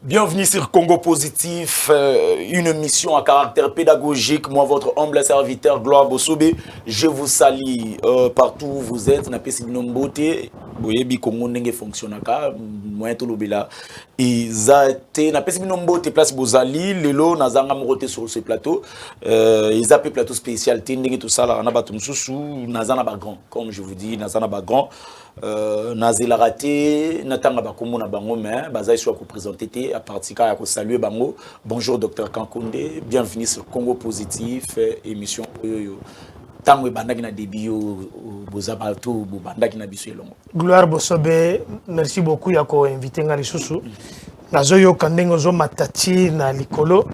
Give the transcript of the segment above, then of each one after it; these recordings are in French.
Bienvenue sur Congo Positif, une émission à caractère pédagogique. Moi, votre humble serviteur, Gloire Bosobé, je vous salue partout où vous êtes. Na pesi binombote, boyebi Congo nenge fonctionnaka, moyen to lobela. Et zate na pesi binombote place bozali, lelo nazanga morote sur ce plateau. Ils appellent plateau spécial, nenge tout ça là, na batum susu, nazana bagrand, comme je vous dis, nazana bagrand. Nazela raté natanga bakomo na bango mais bazai soit présenter à partir à saluer bango. Bonjour docteur Kankonde, bienvenue sur Congo Positif émission oyo tango bandaki na début bozabato bandaki na biso elongo. Gloire Bosobe, merci beaucoup yako invité ngali susu. Nazoyo kandengo zo matati na likolo.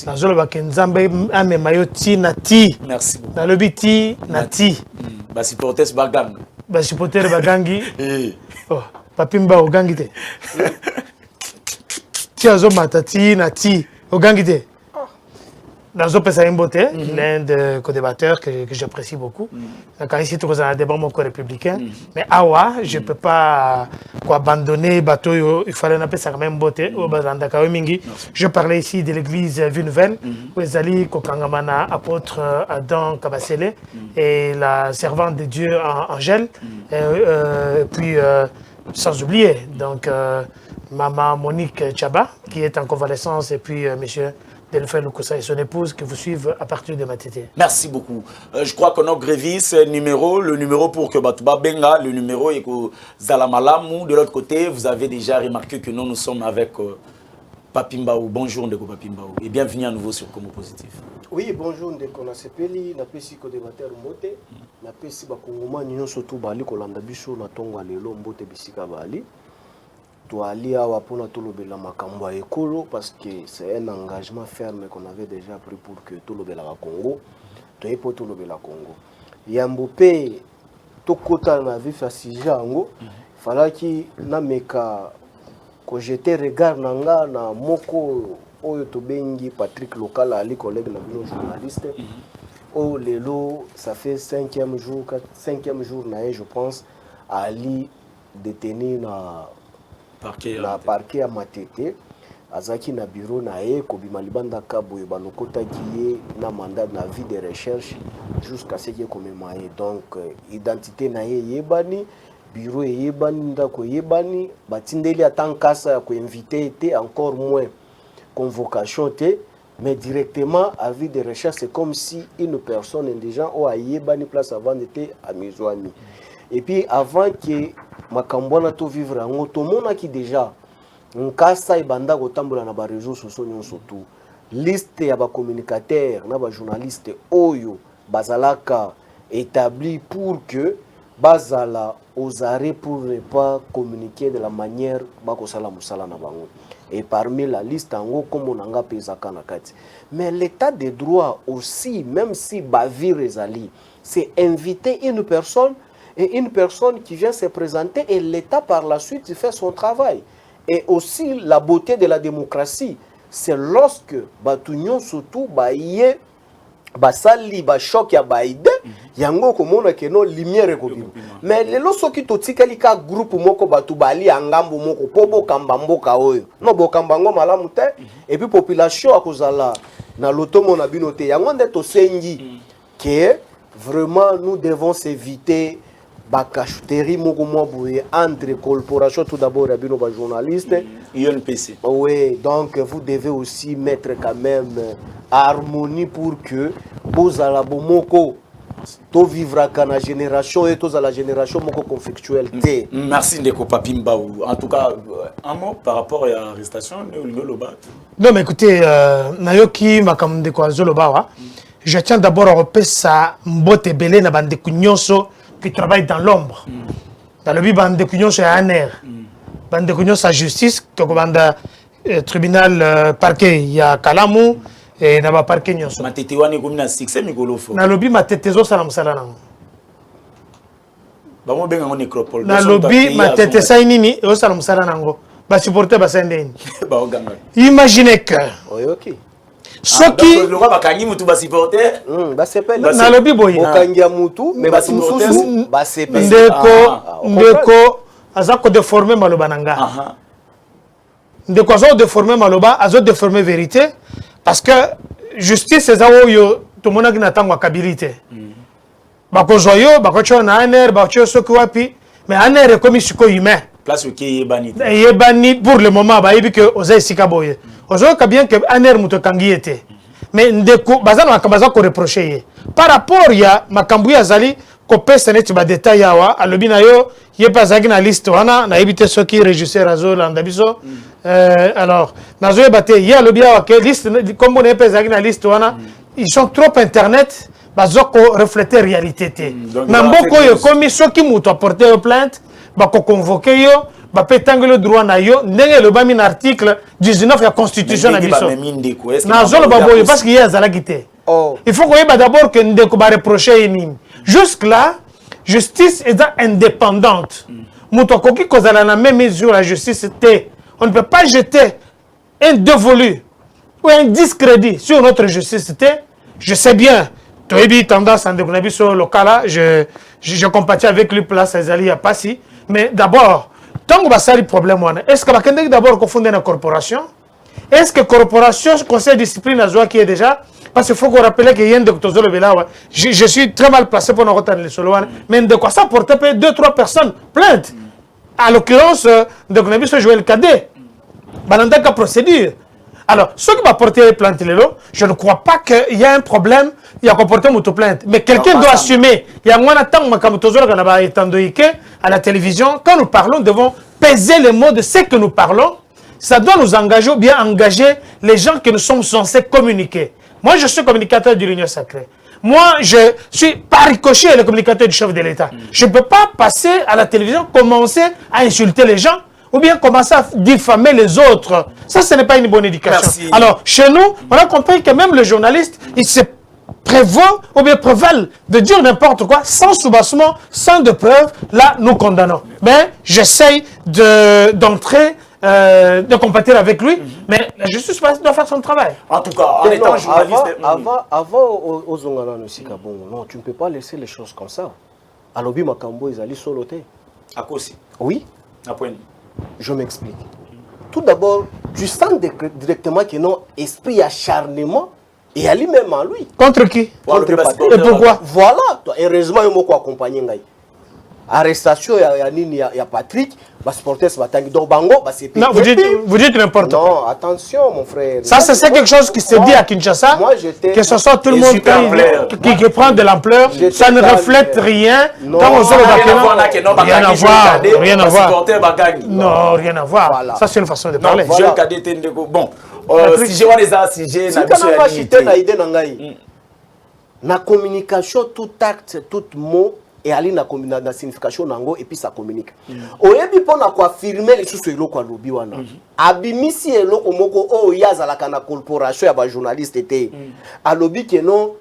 Nazolo bakenzambe amema yo ti na ti. Merci beaucoup. Na lobiti na ti. Ba supporters bagang. Ba supporter bagangi. Oh, papimba ogangi te. Ti azo matati na ti ogangi te. Nazo pesa imbote, l'un des co-débatteurs que j'apprécie beaucoup. Quand ici tout un débat mon républicain, mais awa, je peux pas quoi abandonner bateau, il fallait n'appeler ça quand même beauté au bazanda kawemingi. Je parlais ici de l'église Vie Nouvelle où Ezali Kokangamana apôtre Adam Kabasele et la servante de Dieu Angèle puis sans oublier donc maman Monique Chaba qui est en convalescence et puis monsieur Delphine Lukosa et son épouse qui vous suivent à partir de Matete. Merci beaucoup. Je crois que notre grévis, le numéro pour que Batouba Benga, le numéro est que Zalamalamu. De l'autre côté, vous avez déjà remarqué que nous sommes avec Papimbaou. Bonjour Ndeko Papimbaou et bienvenue à nouveau sur Congo Positif. Oui, bonjour Ndeko Nasepeli, na pesi ko débatteur Mbote, na pesi ba Kongoma nyonso surtout bali ko landa biso na tonga lelo Mbote bisika bali. Toali awa pona tolobela makambo ya ekolo parce que c'est un engagement ferme qu'on avait déjà pris pour que tolobela la Congo toye po tolobela Congo yambo pe tokota na vif ya sujet yango falaki na meka ko jeter regard nanga na moko oyo tobengi Patrick Lokala ali collègue na bino journaliste oh lelo ça fait 5e jour na je pense ali détenu na parquet à Matete azaki na bureau na e ko bimalibanda kaboye balokota kiye na mandat na vie de recherche jusqu'à ce que commémoré donc identité na yebani bureau yebani ndako yebani batindeli atankasa ya ko inviter était encore moins convocation té mais directement à vie de recherche c'est comme si une personne indigent ou a yebani place avant d'être amizwami et puis avant que makambwana to vivre en automona qui déjà nkasa ibanda kotambola na ba réseaux sociaux nyonso tout liste ya ba communicateurs na ba journalistes oyo bazalaka établi pour que bazala aux arrêts pour ne pas communiquer de la manière bakosala musala na bango et parmi la liste ango comme onanga pezaka na kati mais l'état de droit aussi même si bavir ezali c'est inviter une personne et une personne qui vient se présenter et l'État par la suite fait son travail. Et aussi la beauté de la démocratie, c'est lorsque Batunion surtout baye basali ba choc ya baide yango komona ke no lumière ekobima mais lelo soki totikali ka groupe moko batu bali angambo moko po bokamba mboka oyo no bokamba ngo malamu te et puis population akozala na lotomo na bino te yango nde to sengi que vraiment nous devons s'éviter bakachuterie moko mwa boye entre corporation tout d'abord ya bino ba journaliste UNPC. Oui, donc vous devez aussi mettre quand même harmonie pour que bozala bomoko to vivra kana génération et tous à la génération moko conflictuelle. Merci Ndeko Papimbaou. En tout cas un mot par rapport à l'arrestation de Loba. Non mais écoutez nayoki makambo Ndeko Azoloba je tiens d'abord à repesa mbote belé na bande kunyonso qui travaille dans l'ombre. Dans le but, bande de c'est un air. Bande de c'est justice, que bande tribunal parquet, il y a Kalamu et n'a pas parquet nyonso. Ma tete wani comme na succès mikolofo. Na lobby ma tete zo salam salana. Ba mo benga nécropole. Na lobby ma tete sa nini o salam salana ngo. Ba supporter ba sendeni. Ba oganga. Imaginez que. Oui, OK. Ce qui le roi bakangi mutu ba supporter ba sepel na lobby boy bakangi mutu mais ba supporter ba sepel ndeko azako déformer malobananga de quoi ont déformé Maloba, ont déformé vérité, parce que justice, c'est ça où tout le monde a une stabilité. Bako joyo, bako cho na aner, bako cho sokuwapi, mais aner est comme humain. Place où qui est banni. Il est banni pour le moment, bah il dit que osa isikaboye. Osa bien que aner muto kangi était. Mais ndeko bazana makabaza ko reprocher. Par rapport ya makambu ya zali ko pesa neti ba détail yawa, alobi na yo, yé pas zaki na liste wana, na ebité soki régisseur azol andabiso. Alors, nazo ebate ya alobi yawa ke liste comme on pas zaki na liste wana, ils sont trop internet. Bazoko refléter réalité té. Namboko yo komi soki muto apporter plainte, bako convoquer yo, ba pétangue le droit na yo, ndenge le bami article 19 de la constitution na biso. Na zolo baboyo parce qu'il y a zalakité. Il faut qu'on d'abord que ndeko ba reprocher nini. Jusque là, justice est indépendante. Muto koki kozala na même mesure la justice té. On ne peut pas jeter un dévolu ou un discrédit sur notre justice té. Je sais bien. Tu as tendance à dire sur le cas là, je compatis avec lui place Azali à Passi. Mais d'abord, tant que ça le problème, est-ce que la d'abord confondre une corporation? Est-ce que corporation, conseil de discipline à Zoa qui est déjà? Parce qu'il faut qu'on rappelle qu'il y a un docteur Zolobela. Je suis très mal placé pour nous retenir les solois. Mais de quoi ça porter 2-3 personnes plainte? À l'occurrence, de Gnabis jouer le cadet. Dans la procédure. Alors, ceux qui vont porter plainte, je ne crois pas qu'il y a un problème, il y a porter une plainte. Mais quelqu'un doit assumer. Il y a un temps à la télévision, quand nous parlons, nous devons peser les mots de ce que nous parlons. Ça doit nous engager ou bien engager les gens que nous sommes censés communiquer. Moi, je suis communicateur de l'Union sacrée. Moi, je suis par ricochet le communicateur du chef de l'État. Je ne peux pas passer à la télévision, commencer à insulter les gens ou bien commencer à diffamer les autres. Ça, ce n'est pas une bonne éducation. Merci. Alors, chez nous, on a compris que même le journaliste, il se prévaut ou bien prévalent de dire n'importe quoi, sans soubassement, sans de preuves. Là, nous condamnons. Mais j'essaye d'entrer, de compatir avec lui, mais la justice doit faire son travail. En tout cas, en étant journaliste... Avant, aux Ongalans aussi, non, tu ne peux pas laisser les choses comme ça. Alobi Makambo, ils allaient soloter. À quoi aussi? Oui. À point. Je m'explique. Tout d'abord, tu sens directement qu'il y a un esprit acharnement et à lui-même en lui. Contre qui? Contre Et pourquoi? Voilà. Heureusement, il m'a accompagné. Arrestation, il y a Patrick, les sportifs, donc Bango, c'est non, vous dites n'importe quoi. Non, attention, mon frère. Ça, c'est quelque chose qui se dit à Kinshasa. Moi, que ce soit tout le monde qui prend de l'ampleur, ça ne reflète rien. Non, rien à voir. Rien à voir. Non, rien à voir. Voilà. Ça, c'est une façon de parler. Voilà. Bon, si j'ai des sujets, la communication, tout acte, tout mot, et aller na signification nango et puis ça communique. Oyebi pona ko affirmer les sous eloko alobi wana. Abimisi eloko moko o yazala kana corporation ya ba journaliste était. Alobi que non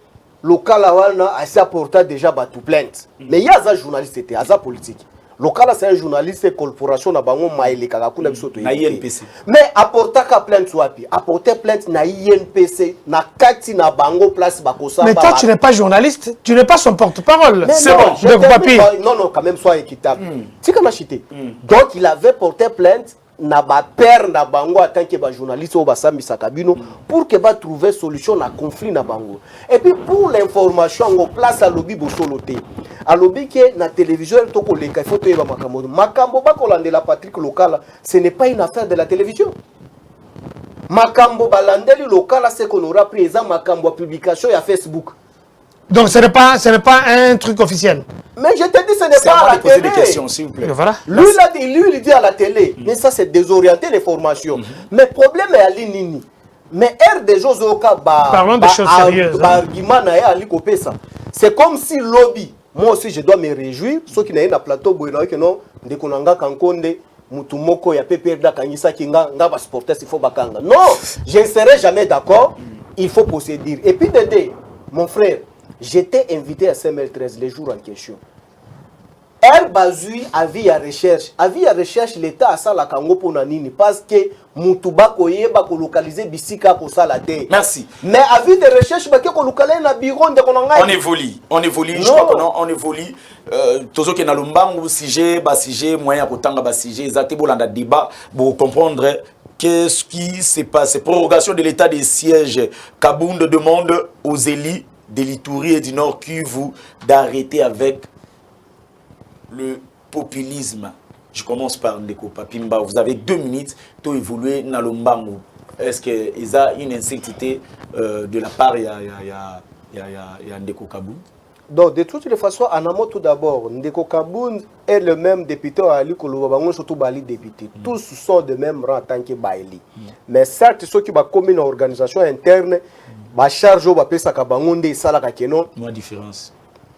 local wana a apporté déjà ba tout plainte. Mais yaza journaliste était, aza politique. Local c'est un journaliste corporation na bango maile kaka kuna bisoto na INPC. Mais apporter ka plainte wapi? Apporter plainte na INPC na kati na bango place bakosa. Mais toi tu n'es pas journaliste, tu n'es pas son porte-parole. C'est bon. Donc papier. Non, quand même sois équitable. Tu sais chité. Donc il avait porté plainte na ba père na bango en tant que ba journaliste au basambi sakabino pour que ba trouver solution na conflit na bango. Et puis pour l'information on place à lobby bosoloté. À lobby que na télévision to ko leka faut to ba makambo ba ko landela Patrick local, ce n'est pas une affaire de la télévision. Makambo balandeli local c'est qu'on aura pris exemple makambo publication ya Facebook. Donc ce n'est pas un truc officiel. Mais je te dis, ce n'est pas à la télé. Des questions, s'il vous plaît. Voilà. Lui, il dit à la télé. Mais ça, c'est désorienter les formations. Mais le problème est à l'ININI. Mais R des choses au cas, parlons des choses sérieuses. C'est comme si lobby. Moi aussi, je dois me réjouir. Ceux qui n'ont pas plateau, de Konanga Kankonde, Mutumoko, ya PPRDA Kangisa Kinga, Ngaba Sportes, il faut Bakanga. Non, je ne serai jamais d'accord. Il faut procéder. Et puis, Dédé, mon frère, j'étais invité à CML13 les jours en question. Bazui avis à recherche. Avis à recherche, l'État a ça la Congo pour Nanini parce que Mutuba Koyeba ko localiser Bisika ko salate. Merci. Mais avis de recherche, ba ko localiser na bureau de Konanga. On évolue, je crois que non, on évolue. Tozo ke na lumbangu sujet, ba sujet moyen ko tanga ba sujet, ezate bolanda débat pour comprendre Qu'est-ce qui s'est passé? Prorogation de l'état des sièges. Kabound demande aux élites de l'Ituri et du Nord Kivu d'arrêter avec le populisme. Je commence par Ndeko Papimba. Vous avez 2 minutes pour évoluer dans le Mbangu. Est-ce qu'il y a une insécurité de la part de Ndeko Kabound? Donc, de toutes les façons, en amont tout d'abord, Ndeko Kabound est le même député à Ali Kolobabango, surtout Bali député. Tous sont de même rang en tant que Baili. Mais certes, ceux qui ont commis une organisation interne, ma charge au Bapé Sakabangonde et Salakakeno. Moi, différence.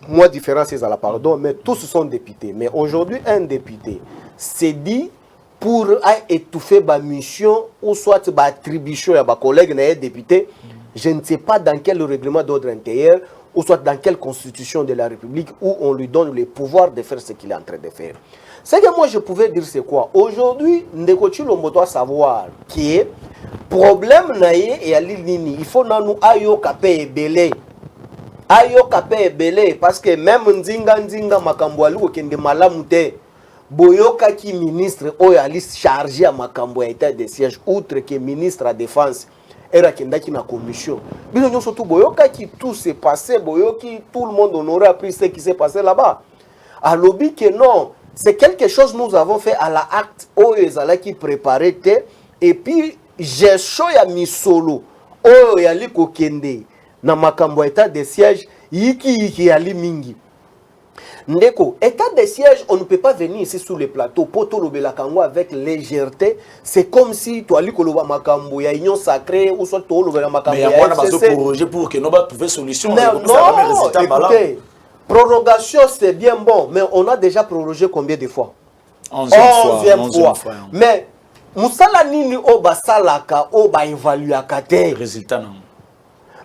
Moi, différence, c'est à la pardon, mais tous sont députés. Mais aujourd'hui, un député s'est dit pour étouffer ma mission ou soit ma attribution à ma collègue député, je ne sais pas dans quel règlement d'ordre intérieur ou soit dans quelle constitution de la République où on lui donne le pouvoir de faire ce qu'il est en train de faire. Ce que moi je pouvais dire c'est quoi? Aujourd'hui, Ndeko Tshilombo doit savoir que problème naie et à l'île il faut nous ayo kapé belé. Ayo kapé belé parce que même nzinga makambo aliko kende malamu te. Boyoka ki ministre oyo ali chargé à makambo état de siège outre que ministre à défense. Era kendaki na commission. Bino nyonso tout boyoka qui tout s'est passé, boyoki tout le monde on aurait appris ce qui s'est passé là-bas. À lobby que non, c'est quelque chose nous avons fait à la acte oyo ezala qui préparé te et puis j'ai chaud ya misolo oyo yali kokende na makambo état de siège yiki yali mingi. Ndeko, état de siège, on ne peut pas venir ici sur le plateau pour tout le Kango avec légèreté. C'est comme si tu as lu que le Makambo, il y a union sacrée ou soit tout le Makambo. Mais il y a un projet pour que nous trouvions solution. Non, écoutez, prorogation c'est bien bon, mais on a déjà prorogé combien de fois? 11e fois. Mais Moussala nini oba salaka oba évaluaka te. Résultat non.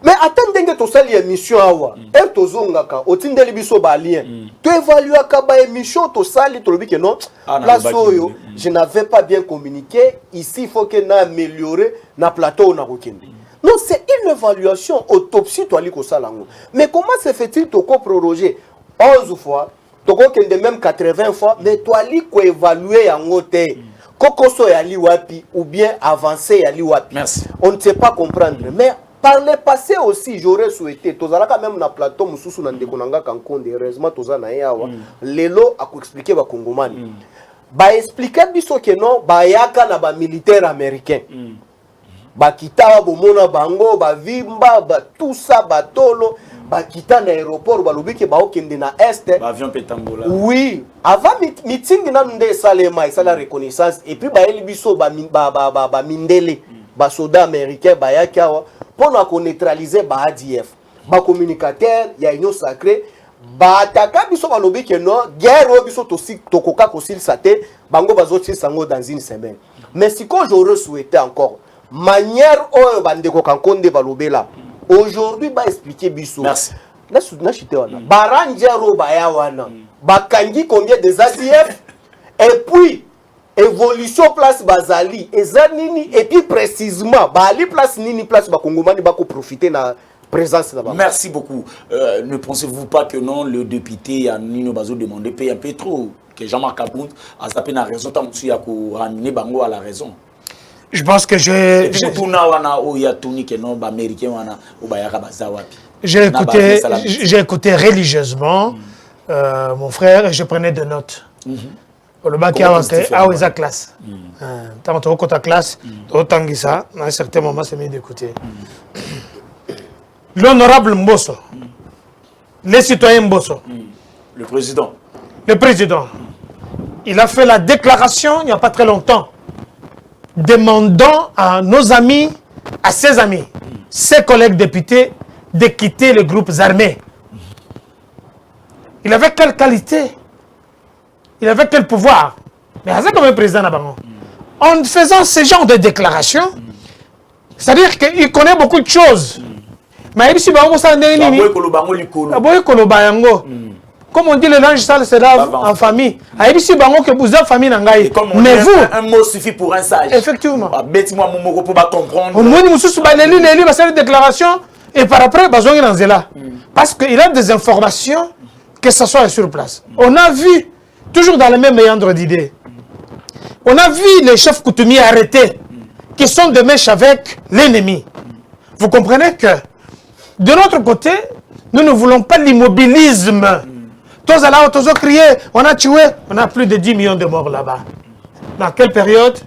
Mais attendez que tu sali émission awa et to zongaka otindeli biso ba lien tu évaluaka ba émission to sali to lobi que non place oyo je n'avais pas bien communiqué ici il faut que na améliorer na plateau na kokende. Non, c'est une évaluation autopsie to ali ko salango. Mais comment se fait-il to ko proroger 11 fois to ko kende même 80 fois mais to ali ko évaluer yango te. Kokoso ya li wapi ou bien avancer ya li wapi. Merci. On ne sait pas comprendre mais par le passé aussi, j'aurais souhaité, tozala quand même na plateau mususu na ndeko nanga kankonde, heureusement toza na yawa, lelo ako expliquer ba kongomani. Ba expliquer biso que non, ba yaka na ba militaire américain. Ba kita ba mona bango, ba vimba, ba tout ça ba tolo, ba kita na aéroport ba lobi ke ba okende na est. Ba avion petambola. Oui, avant meeting na ndé salema, ça la reconnaissance et puis ba eli biso ba mindele, ba soda américain ba yaka pour nous neutraliser ba ADF, ba communicateur, il y a une sacrée, ba attaquer biso ba lobby que non, guerre ou biso to koka kosil sate, bango bazoti sango dans une semaine. Mais si que j'aurais souhaité encore manière o bandeko kankonde ba lobby là. Aujourd'hui ba expliquer biso. Merci. Na chité wana. Ba rangero ba ya wana. Ba kangi combien des ADF et puis évolution place Bazali nini et puis précisément Bali place nini place Bakongomani bako profiter na présence là-bas. Merci beaucoup. Ne pensez-vous pas que non le député a Nino Bazo demandé payer un peu trop que Jean-Marc Kabound a tapé la raison tant que ya ko ramener bango à la raison. Je pense que j'ai écouté religieusement mon frère et je prenais des notes. Le bac a sa classe. Tant que ta classe, autant que ça, à un certain moment, c'est mieux d'écouter. L'honorable Mbosso, les citoyens Mbosso, le président, il a fait la déclaration il n'y a pas très longtemps, demandant à nos amis, à ses amis, ses collègues députés, de quitter les groupes armés. Il avait quelle qualité? Il avait quel pouvoir? Mais c'est comme un président là-bas. En faisant ce genre de déclaration, c'est-à-dire qu'il connaît beaucoup de choses. Mais si comme on dit, le linge sale c'est là en famille. Mais vous, un mot suffit pour un sage. Effectivement. On une déclaration et par après, parce qu'il a des informations que ça soit sur place. On a vu, toujours dans le même méandre d'idées, on a vu les chefs coutumiers arrêtés. qui sont de mèche avec l'ennemi. Vous comprenez que de notre côté, nous ne voulons pas l'immobilisme. Tous à la tous crié, on a tué, on a plus de 10 millions de morts là-bas. Dans quelle période?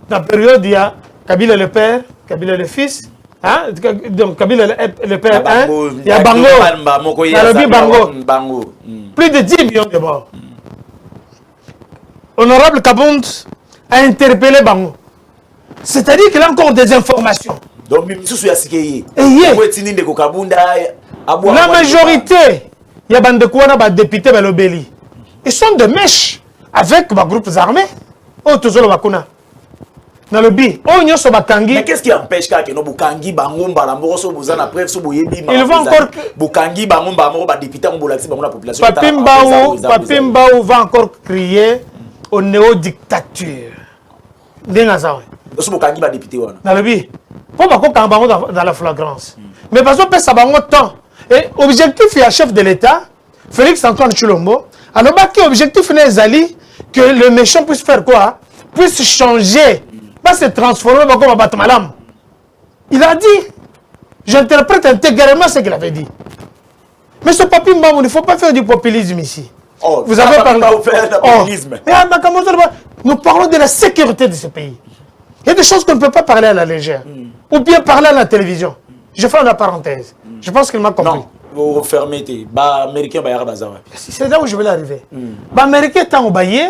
Dans la période, il y a Kabila le père, Kabila le fils. Hein? Donc Kabila le père, hein? Il y a Bango. Bango. Plus de 10 millions de morts. Honorable Kabound a interpellé Bango. C'est-à-dire qu'il a encore des informations. Donc, la majorité, il y a des députés Belobeli. Ils sont de mèche avec les groupes armés. Oh, tout ça, dans le bi. Oh, ils sont bakangi. Mais qu'est-ce qui empêche que nous bukangi bangomba la moroso buzana preuve so boyebi ma. Ils vont encore bukangi bangomba moro ba député ngolaxi bango la population. Papimbaou va encore crier au néo-dictature. Dengazawe. So bukangi ba député wana. Dans le bi. Pour pas qu'on bango dans la flagrance. Mais parce que ça bango temps. Et objectif il y a chef de l'État Félix Antoine Tshilombo. Alors qui objectif n'est Zali que le méchant puisse faire quoi? Puisse changer. Pas se transformer comme un batmalam. Il a dit, j'interprète intégralement ce qu'il avait dit. Mais ce papier Mbamou, il ne faut pas faire du populisme ici. Oh, vous avez parlé de populisme. Nous parlons de la sécurité de ce pays. Il y a des choses qu'on ne peut pas parler à la légère. Ou bien parler à la télévision. Je fais une parenthèse. Je pense qu'il m'a compris. Non, vous refermez. Américain, c'est là où je vais l'arriver. Américain est en Baye.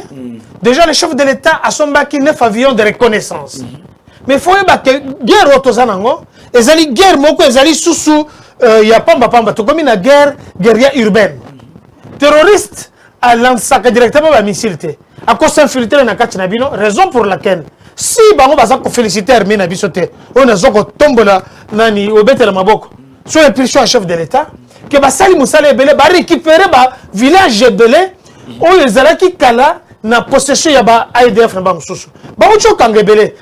Déjà, le chef de l'État a son bac 9 avions de reconnaissance. Mais il faut que guerre autosanango, et zali guerre moko, et zali sous il y a pamba tout comme une guerre guerrière urbaine. Terroriste à lancé directement la missile. À cause s'infiltrer dans la Nabino, raison pour laquelle si bango va féliciter Armée Nabisote, on a zoko tombola nani obete la maboko. Sur les pressions à chef de l'État, que Basali Moussale Ebele va récupérer le village Ebele, où les Alaki Kala na possession yaba ADF na Bamsoussou.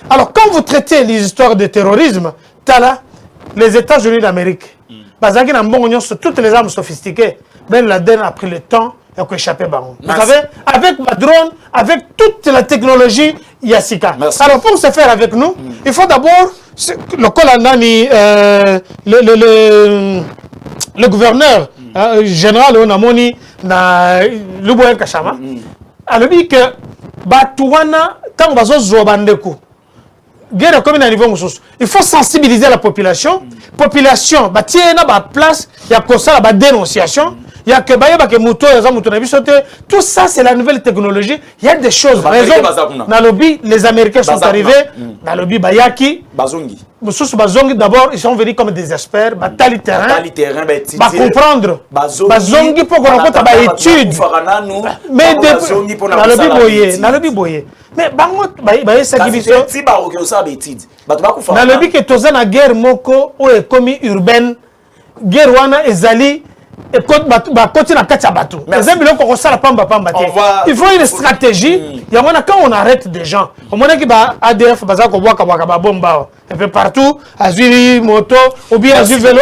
Alors quand vous traitez les histoires de terrorisme, Tala, les États-Unis d'Amérique, Bazaki na Mbongo sur toutes les armes sophistiquées, Ben Laden a pris le temps et a échappé Bango. Vous savez, avec ma drone, avec toute la technologie Yassika. Alors pour se faire avec nous, il faut d'abord le Kolandani, le gouverneur général Onamoni na Luboyen Kachama a dit que Batouana, quand on va se bandeku, guerre comme à niveau il faut sensibiliser la population. Population, bah tiens na place, il y a comme ça la dénonciation. Il y a que tout ça, c'est la nouvelle technologie. Il y a des choses. Dans le lobby, les Américains sont arrivés. Dans le lobby, Bayaki. Bazongi, d'abord, ils sont venus comme des experts. Batali terrain. Comprendre. Bazongi pour qu'on rencontre des études. Mais dans le lobby, boye. Mais bango, ça qui vient. Dans le lobby, que tu as une guerre moko ou est commis urbaine. Guerre wana ezali. Et quand il faut une stratégie. Quand on arrête des gens, on a ADF un peu partout, Azuri, moto, ou bien Azuri vélo,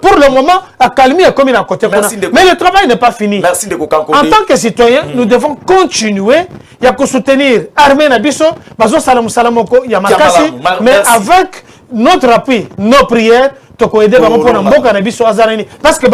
pour le moment, la calmie est comme à côté. Mais le travail n'est pas fini. En tant que citoyen, nous devons continuer. Il y a que soutenir l'armée Nabiso, Bazo Salam Salamoko, Yamakasi, mais avec notre appui, nos prières. Parce que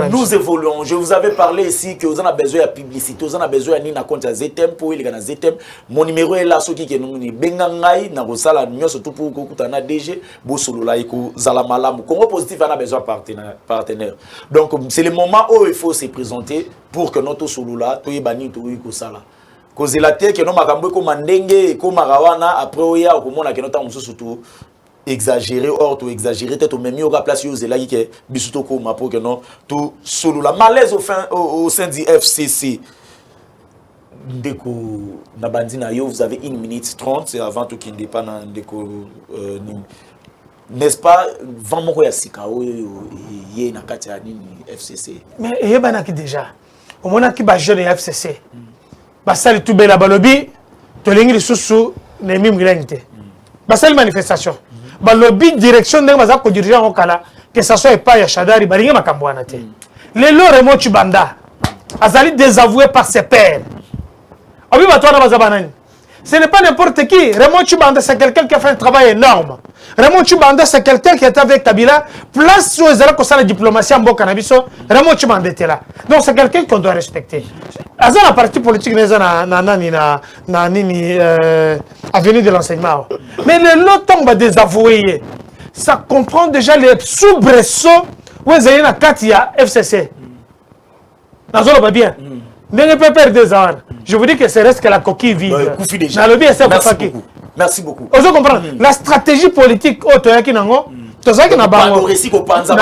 nous évoluons. Je vous avais parlé ici que vous en avez besoin de publicité, vous en avez besoin de compte ZTM pour il y a ZTM. Mon numéro est là, ce qui est nous bengangai na rosala nyo surtout pour kutana DG bosolo la iko zalamalamu. Congo positif en a besoin partenaire. Donc c'est le moment où il faut se présenter pour que notre solo là to yebani to iko sala. Cause la terre que no makambo ko mandenge ko marawana après oya ko mona que notre mususu tout exagéré, or tout exagéré, peut-être même mieux à place où c'est là qui est bisuto comme pour que non tout solo la malaise au sein du FCC. Deko na bandina yo vous avez 1 minute 30 c'est avant tout qui dépend deko n'est-ce pas vraiment quoi sika yé na kati ya nini FCC. Mais yebana ki déjà au mona ki ba jeune FCC ba sali tout bela balobi to lengi susu ne mimgrante ba sali manifestation ba lobby direction ndenge baza ko dirigeant au kala que ça soit pas ya Shadari baringa makambwana te les loro mochi banda azali désavoué par ses pairs. Obi batwana baza banani Ce n'est pas n'importe qui. Raymond Tchibanda, c'est quelqu'un qui a fait un travail énorme. Raymond Tchibanda, c'est quelqu'un qui était avec Kabila. Place où ils allaient la diplomatie en Bokanabiso. Raymond Tchibanda était là. Donc c'est quelqu'un qu'on doit respecter. Azan la partie politique n'est pas avenue de l'enseignement. Mais le lot tombe désavoué. Ça comprend déjà les soubresauts où ils allaient la Katia FCC. Nazolo va bien. Ne peut perdre des heures. Je vous dis que c'est reste que la coquille vide. Merci beaucoup. Merci beaucoup. Vous comprenez? La stratégie politique, tu na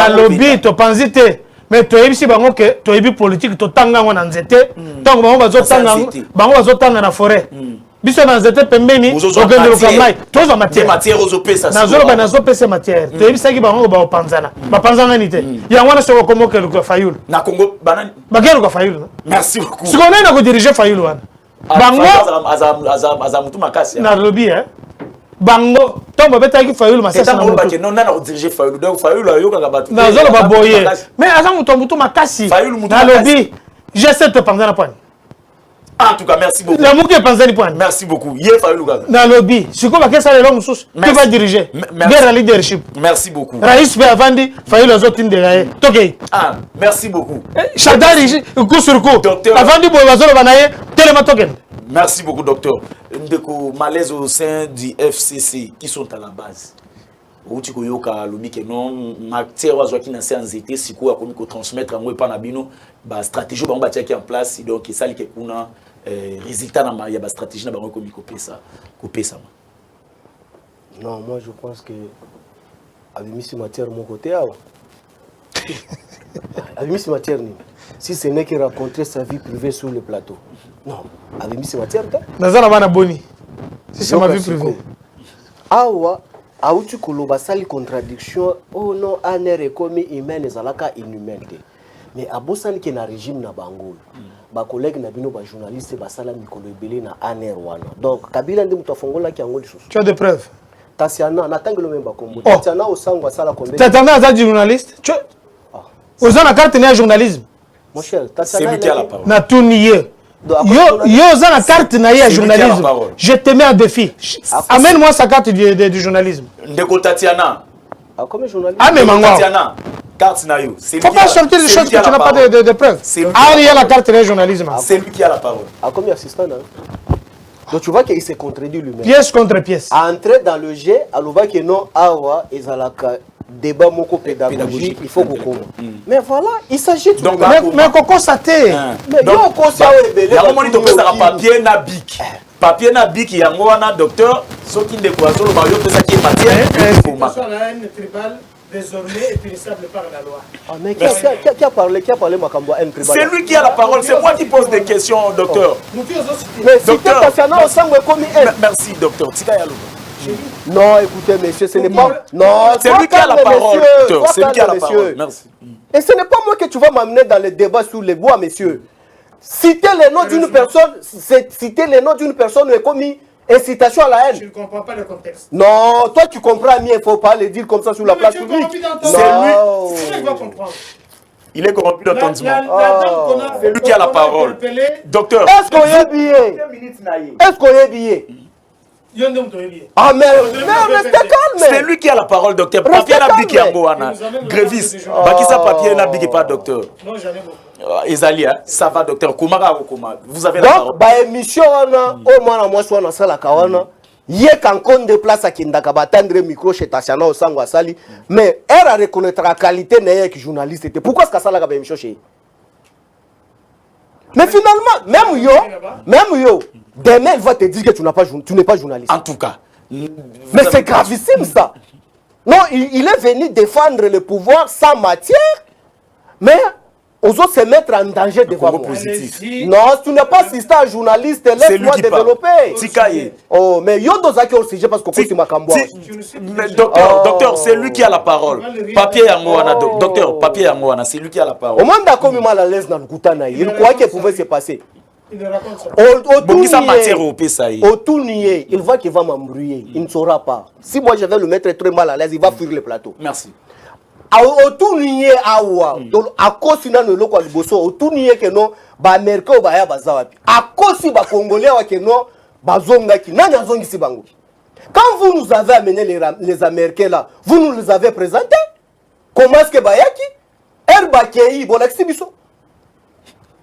lobby, tu penses mais tu as ici que tu as politique, tu as en nzete, donc tu as na forêt. Biso na nzete pembeni, ogende lokamai, tous en matière. Matière aux opérations. Nazo pesa matière. Tu as ici qui bango ba panzana. Ba panzana nité. Ya wana so komo ke le Fayulu. Na Congo banane. Ba ke le Fayulu. Merci beaucoup. Ce qu'on a ko diriger Fayulu wana. Bango azamutu makasi. Na lobby hein. Bango tomba betaki Fayulu masasa na mutu. C'est non na diriger Fayulu. Donc Fayulu ayoka ka batu. Na zolo ba boye. Mais azamutu mutu makasi. Fayulu mutu. Na lobby. J'essaie de panzana point. En tout cas, merci beaucoup. La mouke panzani point. Merci beaucoup. Hier Fayulu gaga. Na lobby. Siko ba kesa le long sous. Qui va diriger? Guerre leadership. Merci beaucoup. Raïs be avandi Fayulu azotinde gaé. Toké. Ah, merci beaucoup. Chadari coup sur coup. Docteur. Avandi boy bazolo banaye telema token. Merci beaucoup, docteur. Ndeko malaise au sein du FCC qui sont à la base. Outi koyoka lobi ke non matière wa zwaki na séanzité siko ya komiko transmettre ngwe pa na bino ba stratégie ba ngba en place donc ça li ke kuna résultat na ya ba stratégie na ba ngwe komiko pesa kopesa. Non, moi je pense que avec Miss Matière mon côté avec Miss Matière si ce n'est que rencontrer sa vie privée sur le plateau. Non, avec Miss Matière nazana bana boni. Si c'est ma vie privée. Awa Aoutu koloba sali contradiction, oh non, aner est comme humaine, zalaka inhumaine. Mais abosani qui na régime na bango, ba collègue na bino ba journaliste ba sala mikolo ebele na aner wana. Donc Kabila ndi mutafongola ki ango lisusu. Tu as des preuves? Tatiana na tangelo memba kombo. Tatiana osangwa sala combien? Tatiana za journaliste? Tu aux ana carte na journalisme. Mon cher, Tatiana c'est lui qui a la parole. Na tout nier. Yo za la carte na journalisme. Je te mets en défi. Amène-moi sa carte du journalisme. Ndeko Tatiana. Ah comme journaliste. Ah mais mango. Tatiana. Carte na yo. Faut pas sortir des choses que tu n'as pas de preuves. Ah il y a la carte de journalisme. C'est lui qui a la parole. Ah comme assistant là. Donc tu vois qu'il s'est contredit lui-même. Pièce contre pièce. Entrer dans le jeu, alors que non awa ezalaka débat moko pédagogique, il faut qu'on mais voilà, il s'agit de donc mais qu'on saté. Mais yo konsa ebele. Ya moni to pesa papier na bic. Papier na bic yango wana docteur soki ndeko azolo ba yo pesa ki matière. La haine tribale désormais est punissable par la loi. Ah mais qui a parlé makambo haine tribale? C'est lui qui a la parole, c'est moi qui pose des questions docteur. Mais docteur Tatiana osangwe komi haine. Merci docteur. Tika yalo. Non, écoutez, monsieur, ce n'est pas... Non, c'est lui qui a la parole, docteur. C'est lui qui a la parole. Merci. Et ce n'est pas moi que tu vas m'amener dans le débat sur les bois, monsieur. Citer les noms d'une personne, citer les noms d'une personne est commis incitation à la haine. Je ne comprends pas le contexte. Non, toi tu comprends mieux, il ne faut pas le dire comme ça sur la place publique. C'est lui. Il est corrompu d'entendement. C'est lui qui a la parole. Docteur. Est-ce qu'on est billet? Est-ce qu'on est billet? Ah mais restez calme. C'est lui qui a la parole, docteur. Papier n'a biqué en Goana. Gréviste. Bakisa papier n'a biqué pas, docteur. Non, j'en ai beaucoup. Ezalia, ça va, docteur. Vous avez la parole. parole. Donc, émission, au moins, moi, soit dans la kawana. Yé quand on déplace à Kindaka, batendre micro chez Tatiana au Sangwa Sali. Mais elle a reconnaître la qualité n'est journaliste. Pourquoi est-ce que ça l'a émission chez? Mais finalement, même yo, demain il va te dire que tu n'es pas journaliste. En tout cas. Mais c'est gravissime ça. Non, il est venu défendre le pouvoir sans matière, mais aux autres se mettre en danger devant moi. Non, tu n'es pas assistant journaliste, laisse-moi développer. Oh, mais yo dozaki au sujet parce que c'est ma camboire. Docteur, c'est lui qui a la parole. Papier Yangoana, docteur, papier Yangoana, c'est lui qui a la parole. Au moins d'accord, il mal à l'aise dans le Koutana. Il croyait qu'il pouvait se passer. Il raconte ça. Au tout nier, il voit qu'il va m'embrouiller. Il ne saura pas. Si moi je vais le mettre très mal à l'aise, il va fuir le plateau. Merci. Au tout nier awa, donc à cause de nos locaux au tout nier que non, ba merco ba ya bazawapi. À cause ba congolais wa que non, bazongaki nani azongisi bango. Quand vous nous avez amené les Américains là, vous nous les avez présentés. Comment est-ce que bayaki Erbakei bolexi biso.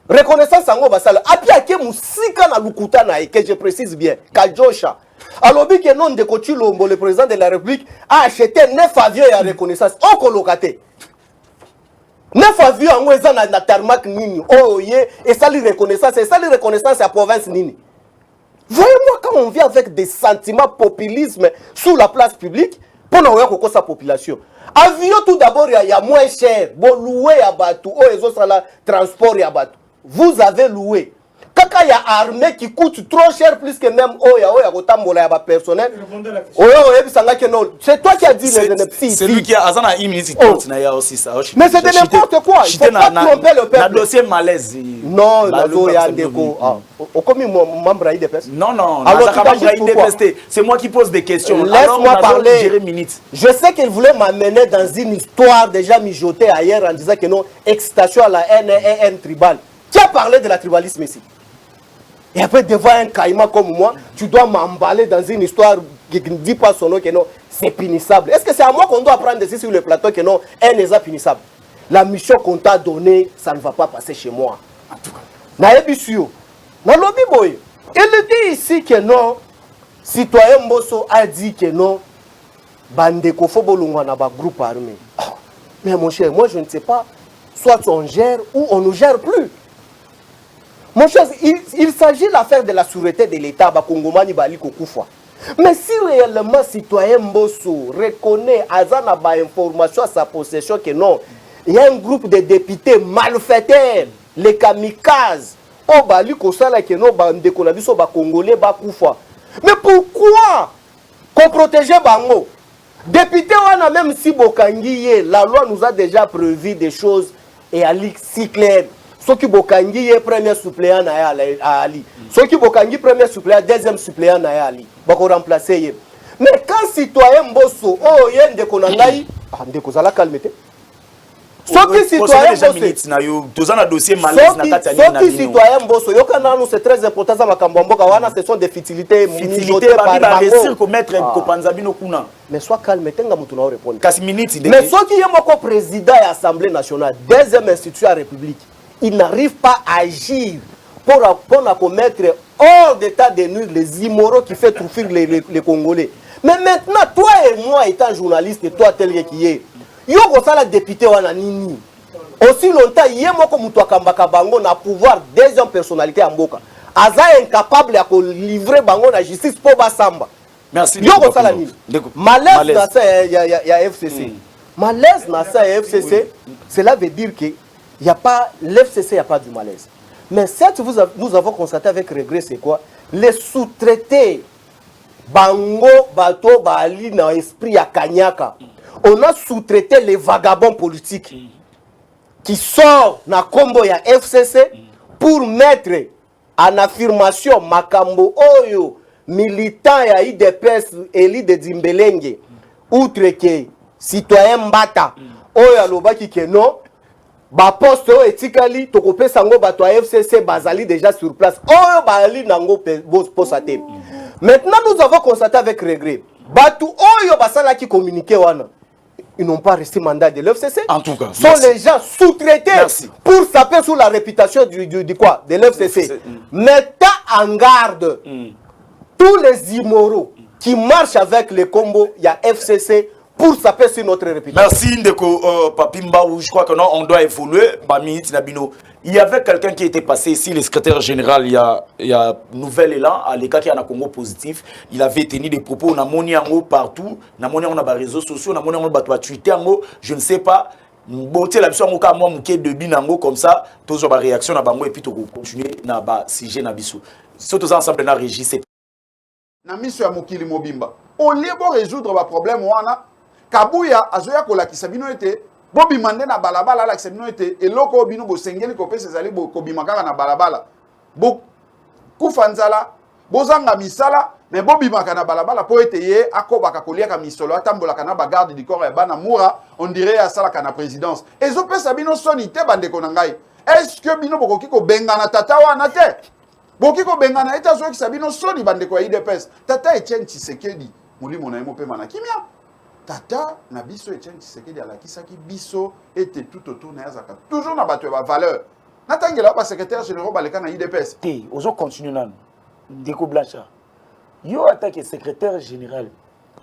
Reconnaissance en basala. Apiake musika na lukuta na que je précise bien. Kajosha. Alors que non de Kochilombo, le président de la République a acheté 9 avions à reconnaissance. On colocate. 9 avions en na tarmac nini. Oh yeah. Et ça lui reconnaissance. Et ça lui reconnaissance à province nini. Voyez-moi quand on vient avec des sentiments populisme sous la place publique pour nous voir sa population. Avion tout d'abord il y a moins cher. Bon louer à bateau. Oh ils ont ça là transport à bateau. Vous avez loué. Quand il y a armée qui coûte trop cher plus que même personnel. C'est toi qui as dit les petits. C'est lui qui a une minute aussi ça. Mais c'est de n'importe quoi. Il ne faut pas tromper le peuple. Le dossier malaise. Non, membre IDPS. Non. C'est moi qui pose des questions. Laisse-moi parler. Je sais qu'il voulait m'amener dans une histoire déjà mijotée ailleurs en disant que non, excitation à la haine tribale. Qui a parlé de la tribalisme ici? Et après, devant un caïman comme moi, tu dois m'emballer dans une histoire qui ne dit pas son nom, que non, c'est punissable. Est-ce que c'est à moi qu'on doit apprendre ici sur le plateau que non, un n'est pas punissable? La mission qu'on t'a donnée, ça ne va pas passer chez moi. En tout cas. Naebisio, dans le lobby boy, il dit ici que non, citoyen Mbosso a dit que non, Bandeko Fobolungwa n'a pas groupe armé. Mais mon cher, moi je ne sais pas, soit on gère ou on ne gère plus. Mon cher, il s'agit de l'affaire de la sûreté de l'État, Kongomani Bali Kokufa. Mais si réellement citoyen Mbosso reconnaît Azana ba information à sa possession que non, il y a un groupe de députés malfaiteurs, les kamikazes, oh Bali Kosala que non, Bandeko Nabiso ba Congolais ba Kufa. Mais pourquoi qu'on protégeait Bango? Député, on a même si Bokangiye, la loi nous a déjà prévu des choses et Ali si clair. Ceux qui Bokangi est premier suppléant à Ali. Ceux qui Bokangi premier suppléant, deuxième suppléant à Ali. Bako remplacer. Mais quand citoyen Mbosso, oh yen de konangai, de kozala calmete. Ceux qui citoyen Mbosso, tozana dossier malaise na kati ya ceux qui citoyen Mbosso, yokana nous c'est très important ça makambomboka wana ce sont des futilités par ba réussir ko mettre ko panzabino kuna. Mais sois calme tenga mutu na répondre. Kasi minute mais ceux qui yemoko président de l'Assemblée nationale, deuxième institution à la République. Il n'arrive pas à agir pour commettre hors d'état de nuire les immoraux qui fait souffrir les Congolais. Mais maintenant, toi et moi étant journaliste, et toi tel qui est, yoko sala député wana nini. Aussi longtemps, yemoko mutu akambaka bango na pouvoir deuxième personnalité en Mboka. Aza incapable à livrer bango na justice pour basamba. Merci. Yoko sala nini. Malaise na ça ya FCC. Malaise na ça ya FCC, cela veut dire que il y a pas l'FCC, il n'y a pas du malaise. Mais certes, nous avons constaté avec regret, c'est quoi? Les sous-traités, Bango, Bato, Bali, dans l'esprit à Kanyaka. On a sous-traité les vagabonds politiques qui sortent dans le combo ya FCC pour mettre en affirmation Makambo Oyo, militant ya IDPS, Eli de Dimbelenge, outre que citoyen Mbata, Oyo Alobaki que non. Ba poste etikali tokope sango bato FCC bazali déjà sur place. Oh bali nango posate. Maintenant nous avons constaté avec regret. Batu oyo basala qui communiquer wana. Ils n'ont pas reçu mandat de l'FCC. En tout cas, sont les gens sous-traités pour saper sur la réputation du quoi de l'FCC. Mettez en garde tous les immoraux qui marchent avec les combos, il y a FCC pour saper sur notre réputation. Merci Ndeko Papimba, je crois que non, on doit évoluer. Il y avait quelqu'un qui était passé ici, le secrétaire général, il y a Nouvel Élan, à l'écart qui est en Congo positif. Il avait tenu des propos, on a moni partout, on a moni on a des réseaux sociaux, on a moni on a Twitter, je ne sais pas. Beauté la biso ngoka moi muké de binango comme ça, tous ba réaction na bango et puis to continuer na ba sujet na biso. Surtout ensemble na régis. Na miso ya mokili mobimba. On liebo résoudre ba problème wana. Kabuya azoya kolakisa bino ete bobi mande na balabala la bino ete eloko bino bo sengeli ko pesa zali bo kobimakaka na balabala bo kufanzala bozanga misala mais bobi makana na balabala po ete ye akobaka koliaka misolo atambola kana ba garde du corps ya bana mura on dirait ya sala kana présidence ezo pesa bino soni te bande ko na ngai est-ce que bino bokoki ko benga na tata wana te boki ko bengana eta zo ki sabino soni bande ko IDPS tata Etienne Tshisekedi mulimo na yemo pe mana kimia tata na biso Etienne Tshisekedi alakisaki biso était tout autour na yazaka toujours na bato ba valeur natangela ba secrétaire général baleka na IDPS T ozo continuer nan Ndeko Blanchard yo attaque secrétaire général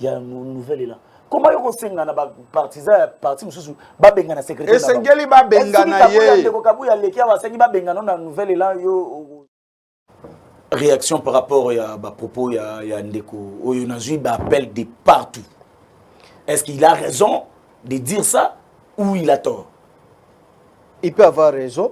il y a une nouvelle là comment yo kosenga na ba partisan parti mususu ba benga na secrétaire et sengeli ba benga na ye Ndeko Kabuya leki ba sengi ba benga na nouvelle là yo réaction par rapport à bah, propos ya Ndeko oyo nazui ba appel de partout. Est-ce qu'il a raison de dire ça ou il a tort? Il peut avoir raison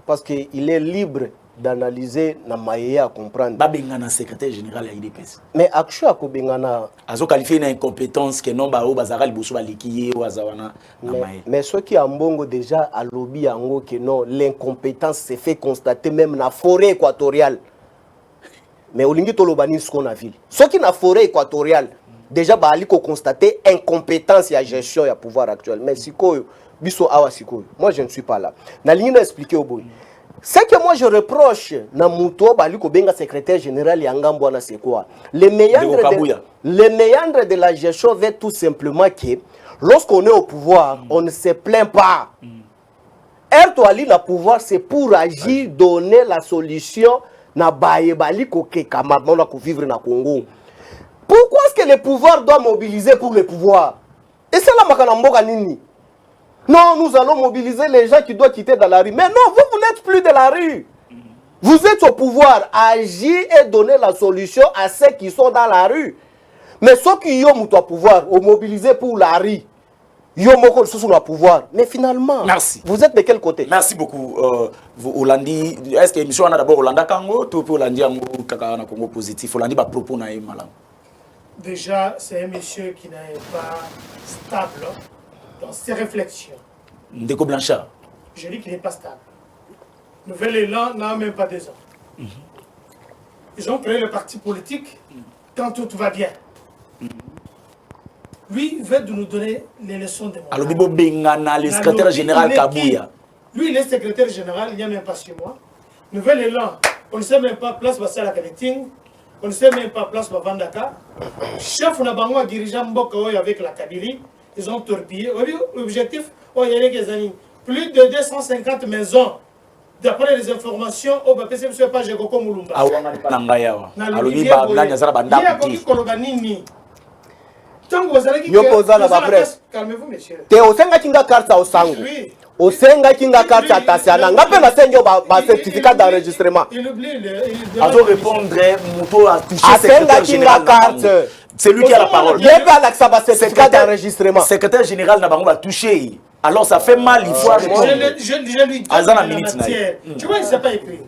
parce qu'il est libre d'analyser na maye à comprendre. Ba bengana secrétaire général ya IDPS. Mais actuellement ko bengana azo qualifié une incompétence que non ba o bazara liboso ba likiye o azawana na maye. Mais ce qui a mbongo déjà à lobby yango que non l'incompétence s'est fait constater même na forêt équatoriale. Mais olingi tolobani ce qu'on a vu. Ce qui na forêt équatoriale déjà ba ali ko constater incompétence ya gestion ya pouvoir actuel. Mais sikoyo biso awa sikoyo. Moi je ne suis pas là. Na ligne expliquer au bout. Ce que moi je reproche na muto ba ali ko benga secrétaire général ya Ngambwana c'est quoi? Les méandres de la gestion veut tout simplement que lorsqu'on est au pouvoir, on ne se plaint pas. Erto ali na pouvoir c'est pour agir, donner la solution na baye bali ko ke kamabona ko vivre na Congo. Pourquoi est-ce que le pouvoir doit mobiliser pour le pouvoir? Et c'est là makana mboka nini? Non, nous allons mobiliser les gens qui doivent quitter dans la rue. Mais non, vous n'êtes plus de la rue. Vous êtes au pouvoir. Agir et donner la solution à ceux qui sont dans la rue. Mais ceux qui ont au pouvoir, au mobiliser pour la rue, ils ont le pouvoir. Mais finalement, merci. Vous êtes de quel côté? Merci beaucoup. Vous, Hollandi, est-ce que l'émission a d'abord Hollanda Kango, tout pour Hollandi Ango, Kaka Congo positif, Hollandi va propos na malam. Déjà, c'est un monsieur qui n'est pas stable dans ses réflexions. Ndeko Blanchard. Je dis qu'il n'est pas stable. Nouvel Élan n'a même pas 2 ans. Ils ont créé le parti politique quand tout va bien. Lui, il veut nous donner les leçons de morale. Alors, Bibo Bengana, le secrétaire général Kabuya. Lui, il est secrétaire général, il n'y a même pas 6 mois. Nouvel Élan, on ne sait même pas place Bassala Kaneting, on ne sait même pas place Bavandaka. Chef, on a bango dirigeant Mboka avec la Kabylie. Ils ont torpillé. L'objectif, il y a des années. Plus de 250 maisons. D'après les informations, au BPC, je ne sais pas, j'ai Goko Moulumba. Il y a beaucoup de calmez-vous, monsieur. Osenga kinga carte au sango. Osenga kinga carte à Tassiana. Ngape na senyo ba certificat d'enregistrement. Il oublie Azo répondre, Mouto a touché secrétaire général. C'est lui qui a la parole. Il n'y a pas l'accès à certificat d'enregistrement. Secrétaire général Nabango va toucher. Alors ça fait mal, il faut répondre. Je lui dis la matière. Tu vois, il ne sait pas écrire.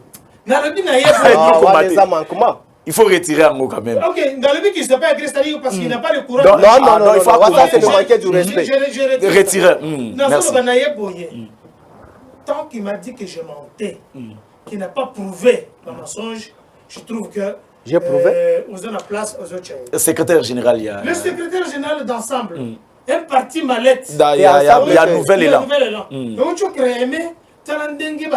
Il faut retirer un mot quand même. Ok, dans le but qu'il ne sait pas écrire, c'est-à-dire parce qu'il n'a pas le courant. Non, il faut c'est le manquer du respect. Retirer. Merci. Tant qu'il m'a dit que je mentais, qu'il n'a pas prouvé le mensonge, je trouve que j'ai prouvé. Vous avez la place aux autres. Le secrétaire général, il y a. Le secrétaire général d'ensemble, un parti mallette. Il y a nouvel élan. Donc, tu crées, mais tu as un dengue,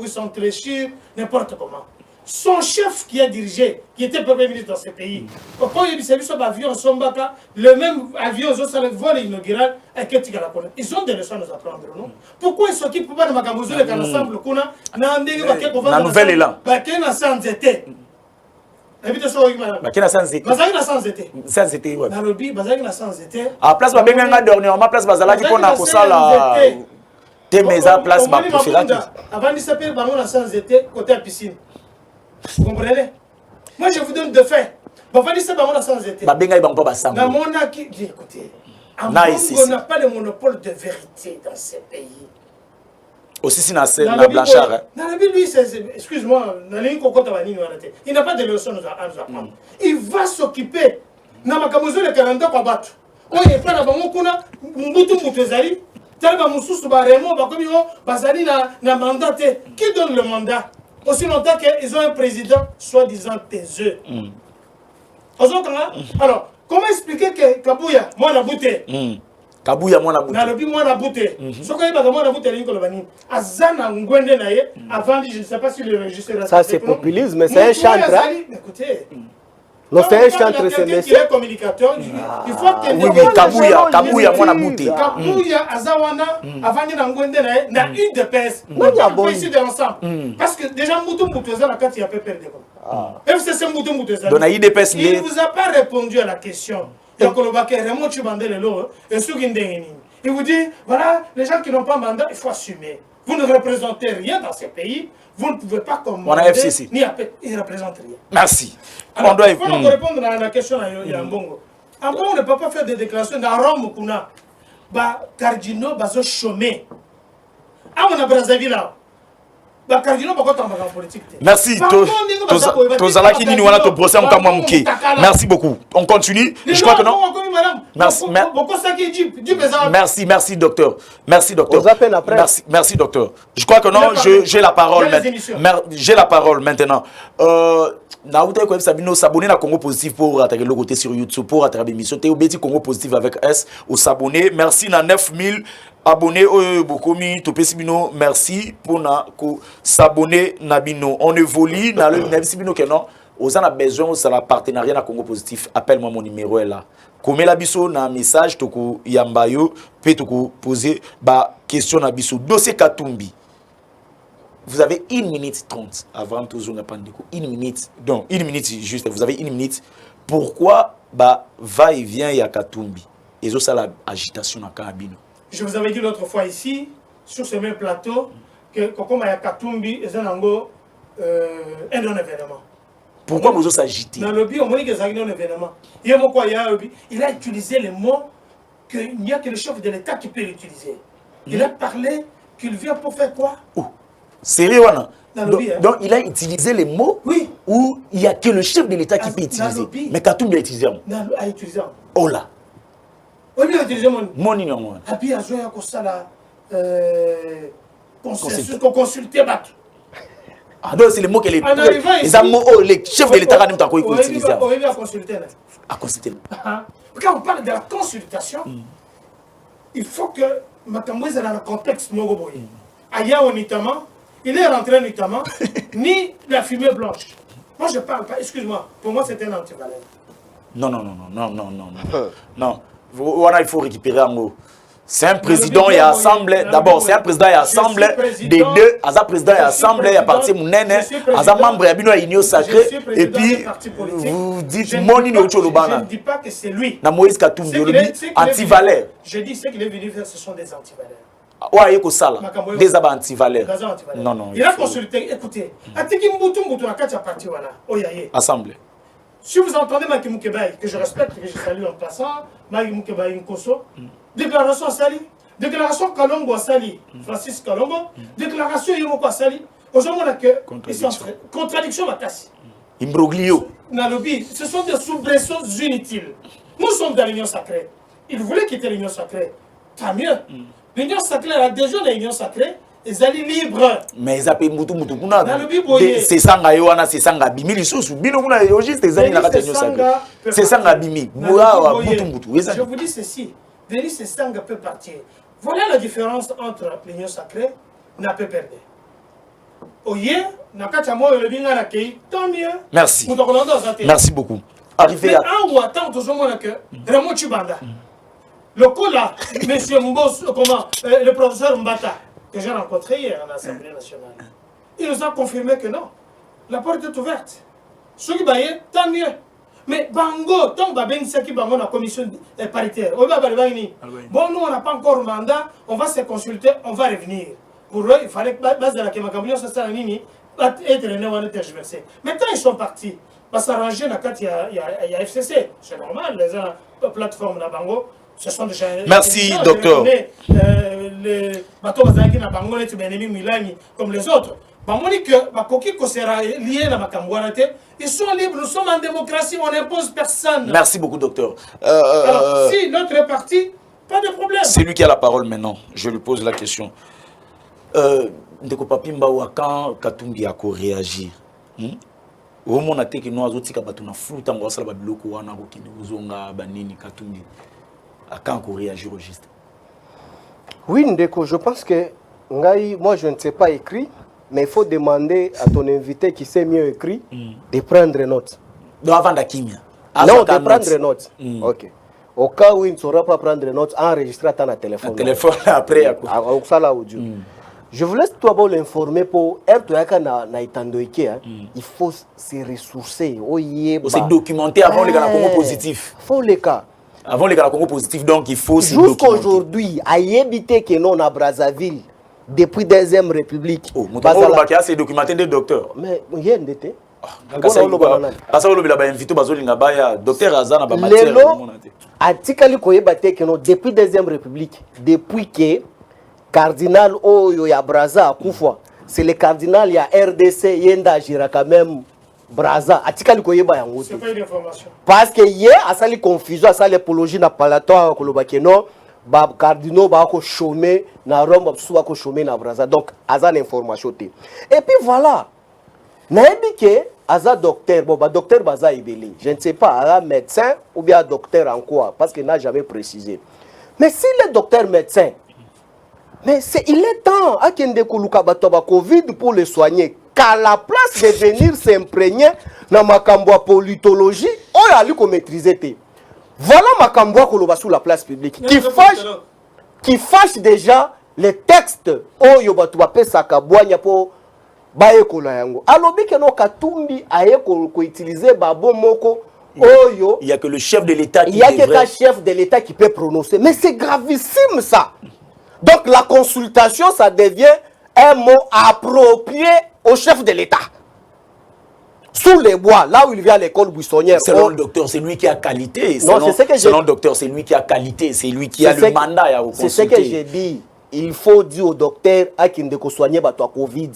qui s'entréchir, n'importe comment. Son chef qui a dirigé, qui était premier ministre dans ce pays, quand il y a eu ce avion Sombaka, le même avion, le vol inaugural, ils ont des leçons à nous apprendre, non? Pourquoi ils s'occupent pas de Makamouzo et ensemble, la nouvelle élan. Bakena sans été. Bazaki sans été. Sans été, ouais. Nalobi, bazaki sans été. À place ba benga dernièrement place bazalaki pona ko sala temeza place ba profilaki. Avant de s'appeler bango sans été côté piscine. Vous comprenez? Moi je vous donne deux faits. Ba dit ça bango sans été. Ba benga bango ba samba. Na mona qui écoutez. On n'a pas le monopole de vérité dans ce pays. Aussi si na Blanchard. Lui, excuse-moi, il n'a pas de leçon à nous apprendre. Il va s'occuper. Namakamuzo le Canada kwa batu. On est pas na bango kuna mbutu mutezali. Talba mususu ba remo ba komi o bazali na mandat. Qui donne le mandat? Aussi longtemps qu'ils ont un président soi-disant taiseux. Alors, comment expliquer que Kabuya, moi la bouteille, Kabuya mwana bute. Na lobi mwana bute. Soko yeba mwana bute linko lobani. Azana ngwende na ye avant je ne sais pas si le registre. Ça c'est populisme, mais c'est un chantre. Écoutez. Non, c'est un chantre, c'est monsieur. Il est communicateur. Il faut que oui, Kabuya mwana bute. Kabuya azawana avant na ngwende na ye na une de pèse. Non, il y a bon ici de ensemble. Parce que déjà Moutou Moutoza la carte il a peu perdu. FCC Moutou Moutoza. Donc il dépasse il ne vous a pas répondu à la question. Il vous dit, voilà, les gens qui n'ont pas mandat, il faut assumer. Vous ne représentez rien dans ces pays, vous ne pouvez pas commander, FCC. ni appeler, ils ne représentent rien. Merci. Alors, il faut répondre à la question de Mbongo. En Bongo, on ne peut pas faire des déclarations dans Rome, Kuna. Cardinaux, bazo chômé. Ah, on a Brazzaville là. Merci. Merci beaucoup. On continue. Je crois que non. Merci, merci docteur. Merci docteur. Merci docteur. Je crois que non, j'ai la parole. J'ai la parole maintenant. S'abonner à Congo Positif pour attaquer le côté sur YouTube, pour attaquer l'émission. T'es au Congo Positif avec S, ou s'abonner. Merci na 9000 abonnés au Bokomi, Topé Sibino. Merci pour s'abonner Nabino. On évolue dans le Nabino que non. Aux en a besoin, ça la partenariat à Congo Positif. Appelle-moi, mon numéro est là. Comme la biso na message, toko yambayo, peut toko poser ba question na biso. Dossier Katumbi. Vous avez 1 minute 30 avant toujours n'a pas de coup. 1 minute. Donc, 1 minute juste. Vous avez 1 minute. Pourquoi bah, va et vient ya Katumbi? Et ça la agitation na Kabino. Je vous avais dit l'autre fois ici, sur ce même plateau, que comme ya Katumbi, est un événement. Pourquoi vous s'agitez? Dans le but, on dit que c'est un événement. Il a utilisé les mots qu'il n'y a que le chef de l'État qui peut l'utiliser. Il a parlé qu'il vient pour faire quoi? Sérieux, donc il a utilisé les mots où il n'y a que le chef de l'État qui peut utiliser. Mais Katumbi a utilisé. A utilisé. Oh là. On a utilisé mon nom. Et puis, il y a ça consulter battu. Ah donc c'est les mots que les chefs de l'État ont utilisé. À consulter. À consulter. Quand on parle de la consultation, il faut que Makamouez ait le contexte Mogoboye. Aya notamment, il est rentré notamment, ni la fumée blanche. Moi je parle pas, excuse-moi, pour moi c'était un antivaleur. Non. Voilà, il faut récupérer en haut. C'est un président et assemblée. D'abord, c'est un président et assemblée. Des deux, Aza président et assemblée, il y a parti Mounene, Aza membre et Abino Union Sacrée. Et puis, vous dites Moni Nyocholobana. Je ne dis pas que c'est lui. Na Moïse Katumbi, anti-valeur. Je dis ce qu'il est venu faire, ce sont des antivaleurs. Ouais, il y a des anti-valeurs. Non. Il a consulté, écoutez, Assemblée. Si vous entendez Maki Moukebaï, que je respecte, que je salue en passant, Maki Moukebaï Nkoso, déclaration Sali, déclaration Kalongo Sali, Francis Kalongo, déclaration Yomoko Sali, aujourd'hui on a que contradiction Makassi. Imbroglio. Nalobi, ce sont des soubresauts inutiles. Nous sommes dans l'union sacrée. Ils voulaient quitter l'union sacrée. Tant mieux. L'union sacrée, elle a déjà l'union sacrée. Ils allaient libres. Mais ils appellent Moutou. C'est Sanga Yoana, c'est Sanga Bimi. Les sous, Bino, juste les amis, c'est Sanga Bimi. Je vous dis ceci. Denis, c'est Sanga peut partir. Voilà la différence entre l'union sacrée et la PPRD. Oye, Nakachamo et le Bingana Kei, tant mieux. Merci. Merci beaucoup. Arrivé à. Mais en attend toujours moins que Raymond Chibanda. Le coup là, monsieur Mbos, le professeur Mbata, que j'ai rencontré hier à l'Assemblée nationale, il nous a confirmé que non, la porte est ouverte. Ceux qui baillent, tant mieux. Mais Bango, tant que Bango la commission paritaire, bon, nous on n'a pas encore mandat, on va se consulter, on va revenir. Pour eux, il fallait que base de la Kémakabounion, ça sert à Nini, être le néo tergiversé. Maintenant ils sont partis. Va s'arranger, il y a FCC, c'est normal, les plateformes de Bango. Merci, docteur. Les bateaux comme les autres. Ils sont libres, nous sommes en démocratie, on n'impose personne. Merci beaucoup, docteur. Alors, si notre est parti, pas de problème. C'est lui qui a la parole maintenant. Je lui pose la question. Ndeko Papimba, quand Katumbi a réagir, au moment où nous avons dit que nous avons flou, nous avons dit que nous avons dit que À quand qu'on réagit au juste? Oui, Ndeko, je pense que moi je ne sais pas écrire, mais il faut demander à ton invité qui sait mieux écrire de prendre note. Donc avant d'Akimia. Non, de prendre note. Ok. Au cas où il ne saura pas prendre note, enregistrer à ton téléphone. Un téléphone après. Au sala audio. Je vous laisse tout d'abord l'informer pour il faut se ressourcer. Il faut se documenter avant les cas Congo positif. Il faut les cas. Avant les cas Congo positif, donc il faut se documenter. Jusqu'aujourd'hui, à Yébité que non à Brazzaville, depuis Deuxième République. Oh, Moutouba c'est documenté des docteurs. Mais il y a un dété. Parce que docteur Azana ba Lelo, atikali koyebate que non depuis Deuxième République, depuis que cardinal Oyo ya Braza Akufwa, c'est le cardinal ya RDC yenda jira quand même Braza. Atikali koyeba yango. C'est pas une information. Parce que hier a sali confusion, a sali apologie na palatoire kolobake non, ba cardinaux ba ko chômer na Rome ba suba ko chômer na Braza. Donc azan information té. Et puis voilà. Naebi que aza docteur, bon, docteur baza ibeli, je ne sais pas, un médecin ou bien un docteur en quoi, parce qu'il n'a jamais précisé. Mais si le docteur médecin, mais il est temps à Kende Koluka Batoba Covid pour le soigner, qu'à la place de venir s'imprégner dans ma camboa politologie, on a lu qu'on maîtrisait. Voilà ma camboa Koloba sous la place publique, qui fâche déjà les textes, oh Yobatuba Pesakaboanya pour. Alobi que no Katumbi aye ko utiliser babo moko oyo. Il y a que le chef de l'État qui il y a que le chef de l'État qui peut prononcer. Mais c'est gravissime ça. Donc la consultation ça devient un mot approprié au chef de l'État. Sous les bois, là où il vient à l'école buissonnière. Selon le docteur, c'est lui qui a qualité. Non, c'est ce que selon le docteur, c'est lui qui a qualité. C'est lui qui a le mandat à consulter. C'est ce que j'ai dit. Il faut dire au docteur à qui ne soigner à Covid.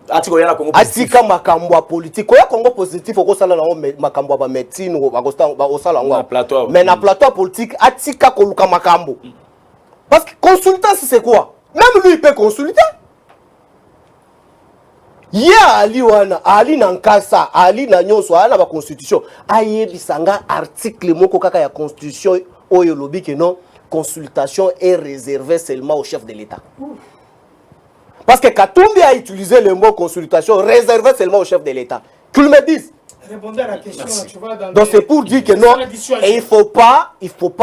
Atika makambo politique koya Congo positif okosala na makambo ba médecine okosala ngo mais na plateau politique atika koluka makambo parce que consultant c'est quoi, même lui il peut consulter. Ali wana ali na nkasa ali na nyonso ala ba constitution ayebisanga article moko kaka ya constitution oyo lobi que non consultation est réservée seulement au chef de l'État. Parce que Katumbi a utilisé le mot consultation réservé seulement au chef de l'État. Qu'ils me disent. Répondez à la question. Tu vois, dans donc c'est pour dire que non. Et il faut pas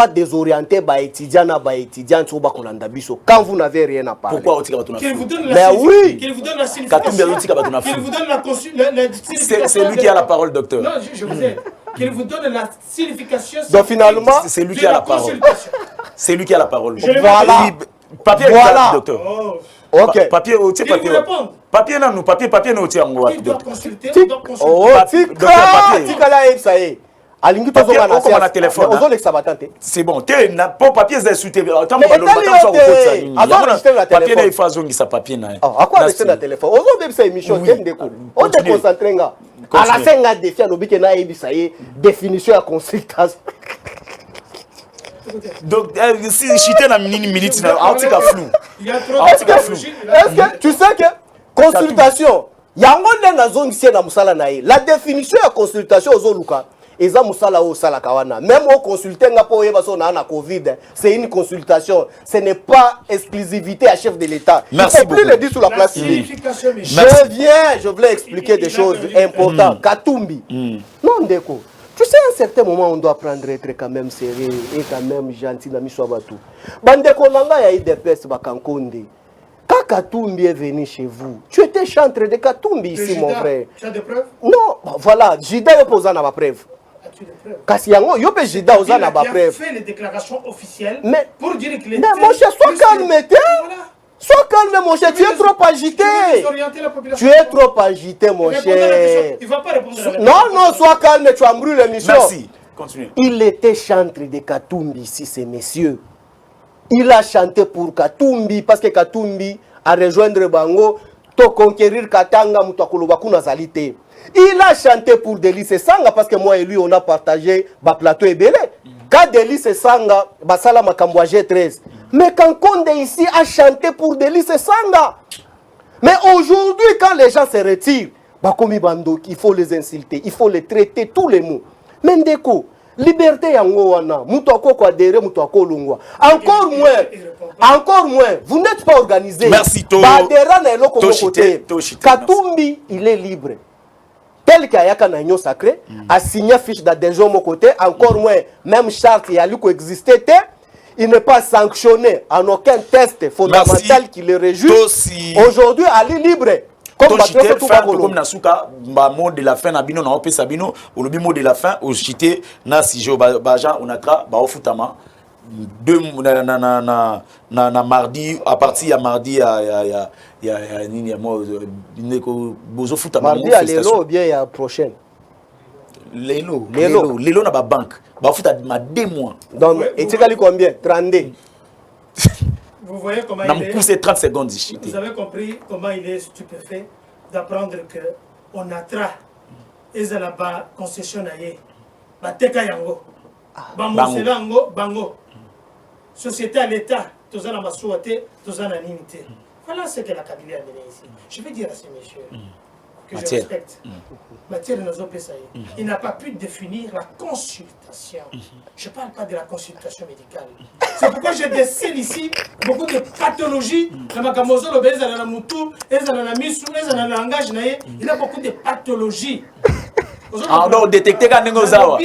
désorienter les étudiants sur Bakolandabiso quand vous n'avez rien à parler. Pourquoi qu'il vous donne la oui. Qu'il vous donne la signification. Qu'il vous donne la signification. C'est lui qui a la parole, docteur. Non, je vous ai. Qu'il vous donne la signification. Donc finalement, c'est lui qui a la parole. C'est lui qui a la parole. Voilà. Papier, voilà. Docteur. Ok. Papier, papier. Papier, non, papier, non, tiens, on va. Il doit consulter. Oh, tika la ça y est. Alingi to zo na na téléphone. Ozo le sabatante. C'est bon. T'es na pas papier za souté. Attends, papier na ifa zongi sa papier na. Ah, à quoi rester na téléphone? Ozo bebe sa émission tem ndeko. On te concentre nga. À la fin nga défi no bike na yebi ça y est, définition à consultation. Donc, si j'étais dans une minute, il y a flou. Il y a trop de flou. Est-ce que tu sais que consultation, il y a une zone ici dans Moussala Naï. La définition de consultation aux Oluka, et ça Moussala au Salakawana. Même au consulter n'a pas eu na Covid, c'est une consultation. Ce n'est pas exclusivité à chef de l'État. Il ne faut plus le dire sur la place publique. Je voulais expliquer des choses importantes. Katumbi. Non, Ndeko. Tu sais, à un certain moment, on doit prendre être quand même sérieux et quand même gentil dans Miswabatu. Bandeko Nanga ya IDPS Bakankonde. Quand Katumbi est venu chez vous, tu étais chantre de Katumbi ici, mon frère. Tu as des preuves? Non, voilà, Jida est posé à ma preuve. As-tu des preuves? Kasiyango, yo pe Jida aux à ma preuve. Il a fait les déclarations officielles pour dire qu'il était... Mais mon cher, sois calme, sois calme, mon cher, tu es trop agité. Tu es trop agité, mon cher. Il ne va pas répondre à la question. Non, sois calme, tu as brûlé l'émission. Merci. Continue. Il était chantre de Katumbi ici, ces messieurs. Il a chanté pour Katumbi parce que Katumbi a rejoindre Bango, to conquérir Katanga, Moutakolobaku Zalité. Il a chanté pour Délice Sanga parce que moi et lui on a partagé le plateau et belé. Quand Délice Sanga, Basala Makambwa G13. Mais quand Konde ici a chanté pour Délice Sanga. Mais aujourd'hui, quand les gens se retirent, Bakomi Bando, il faut les insulter, il faut les traiter tous les mots. Mendeko, liberté yango wana mutu akoko adere mutu akolongwa encore moins vous n'êtes pas organisé. Merci badera na eloko Toshite, mokote Katumbi il est libre tel qu'ayaka na union sacrée a signé fiche d'adhésion mon côté encore moins même charte ya lui coexister il n'est pas sanctionné en aucun test fondamental qui le réjouit. Aujourd'hui Ali libre comme comme Nasuka mot de la fin na bino na opé sabino ou le mot de la fin au chité na sijo baja on atra ba ofutama deux na mardi à partir ya mardi ya nini ya moi neko bozo futama mardi à l'élo ou bien ya prochaine l'élo na ba banque ba futa ma 2 mois donc et tu as combien 32. Vous voyez comment il est 30 secondes. Vous avez compris comment il est stupéfait d'apprendre que on attra et ça là-bas concessionnaire bateka yango bango société à l'état tous en masouaté tous en anonymité. Voilà ce que la Kabylie a mené ici. Je vais dire à ces messieurs que je respecte. Matière il n'a pas pu définir la consultation. Je ne parle pas de la consultation médicale. C'est pourquoi je décèle ici beaucoup de pathologies. Il a beaucoup de pathologies. Donc, détecter quand nous avons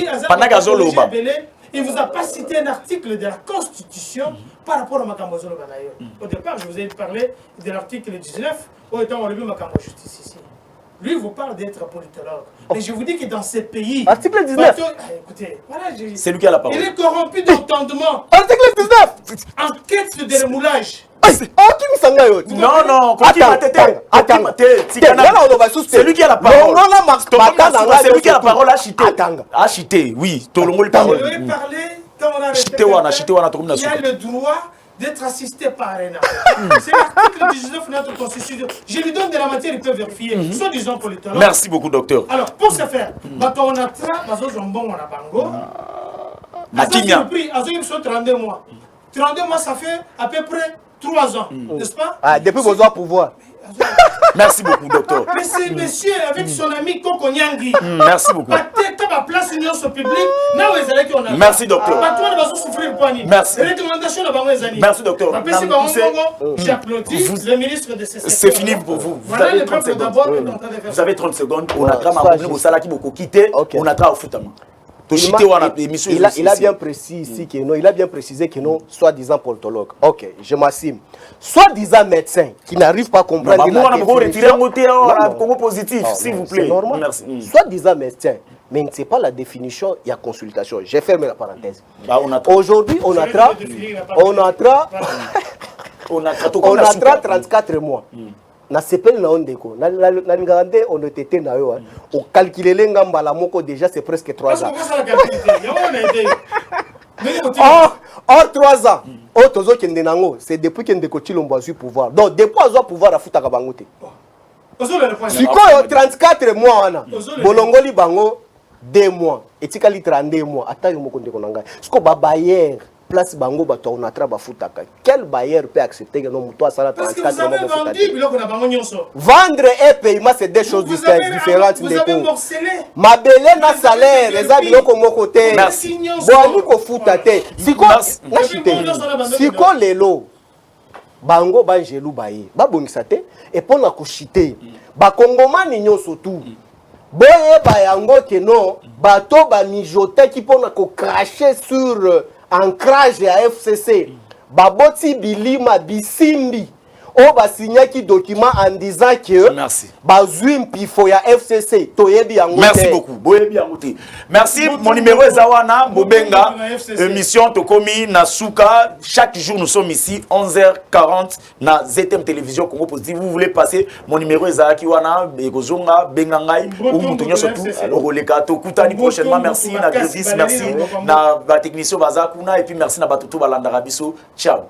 il ne vous a pas cité un article de la Constitution par rapport à Makamozolo Banayo. Au départ, je vous ai parlé de l'article 19, au temps où on a vu Makamo Justice ici. Lui vous parle d'être politologue. Mais je vous dis que dans ces pays... Article 19 écoutez, voilà, c'est lui qui a la parole. Il est corrompu d'entendement. Article 19 Enquête de démoulage. Non, c'est lui qui a la parole. C'est lui qui a la parole à chiter. Oui, tout le monde parle. Je vais parler, comme on a répété, il y a le droit d'être assisté par un c'est l'article 19 de notre constitution. Je lui donne de la matière, il peut vérifier. Soit disant politologue. Merci beaucoup, docteur. Alors, pour ce faire, on a 32 mois. 32 mois, ça fait à peu près 3 ans, n'est-ce pas? Depuis vos pouvoir. Merci beaucoup, docteur. Mais c'est monsieur avec son ami Koko Nyangi. Merci beaucoup. Merci, docteur. Merci. Merci, docteur. J'applaudis le ministre de CCP. C'est fini pour vous. Vous avez 30 secondes. Vous avez 30 secondes. On a quitté. On a travaillé au footama. Il a bien précisé ici que non, il a bien précisé que non, soi-disant politologue. Ok, je m'assume. Soi-disant médecin qui n'arrive pas à comprendre positif, s'il vous plaît. C'est normal. Merci. Soi-disant médecin, mais ne sait pas la définition, il y a consultation. J'ai fermé la parenthèse. Aujourd'hui, on attrape 34 mois. Na sepel na ondeko na ngande on était na yo o calculer lenga mbala moko déjà c'est presque 3 ans. Or 3 ans o tozo kende nango c'est depuis que ndeko Chilombo a eu pouvoir. Donc depuis a pouvoir afuta ka bango te. Siko 34 mois wana bolongoli bango 2 mois etikali 32 mois ata yo moko ndeko nanga. Siko ba bayer place bango bato on attra bafutaka. Quel bailleur peut accepter que non muto à sala 34 mois vendre et paiement c'est deux choses différentes ma belé na salaire les amis biloko moko te boani ko futa te siko na chite siko lelo bango banjelu baye babongisa te et pona ko chite ba kongomani nyonso tout boye ba yango ke non bato ba mijoter qui pona ko cracher sur ancrage à FCC baboti bilima bisimbi o basignaki document en disant que bazwim pifo ya FCC toyebi yango. Merci beaucoup. Boyebi yango te. Merci, mon numéro est Zawana Bobenga émission Tokomi Nasuka. Chaque jour nous sommes ici 11h40 na ZTM télévision Congo Positif. Vous voulez passer mon numéro est Zaki Wana Bekozonga Bengangai ou Moutonyo surtout Oroleka Tokutani prochainement. Merci na Grévis, merci na ba technicien Bazakuna et puis merci na Batutu Balandarabiso. Ciao.